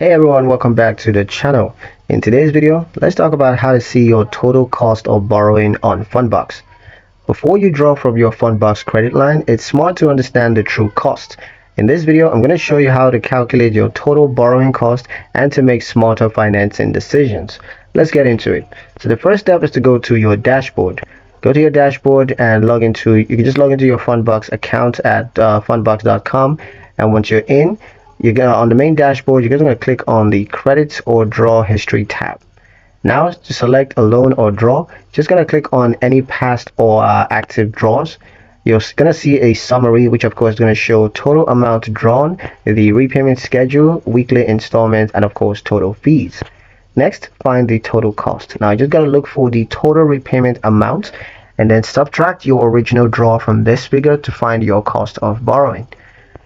Hey everyone, welcome back to the channel. In today's video, let's talk about how to see your total cost of borrowing on Fundbox. Before you draw from your Fundbox credit line, it's smart to understand the true cost. In this video, I'm going to show you how to calculate your total borrowing cost and to make smarter financing decisions. Let's get into it. So the first step is to go to your dashboard. Go to your dashboard and you can just log into your Fundbox account at fundbox.com, and once you're in, you're gonna on the main dashboard, you're going to click on the credits or draw history tab. Now to select a loan or draw, just going to click on any past or active draws. You're going to see a summary, which of course is going to show total amount drawn, the repayment schedule, weekly installments, and of course total fees. Next, find the total cost. Now you just got to look for the total repayment amount and then subtract your original draw from this figure to find your cost of borrowing.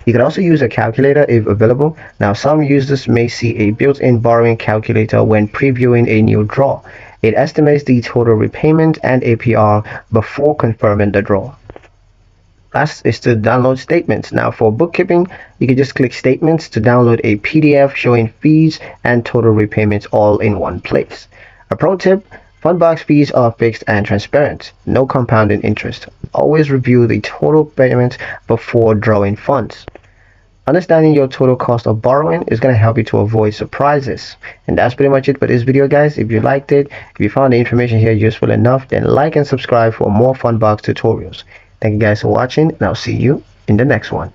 You can also use a calculator if available. Now, some users may see a built-in borrowing calculator when previewing a new draw. It estimates the total repayment and APR before confirming the draw. Last is to download statements. Now, for bookkeeping, you can just click statements to download a PDF showing fees and total repayments all in one place. A pro tip: Fundbox fees are fixed and transparent, no compounding interest. Always review the total payment before drawing funds. Understanding your total cost of borrowing is going to help you to avoid surprises. And that's pretty much it for this video, guys. If you liked it, if you found the information here useful enough, then like and subscribe for more Fundbox tutorials. Thank you guys for watching, and I'll see you in the next one.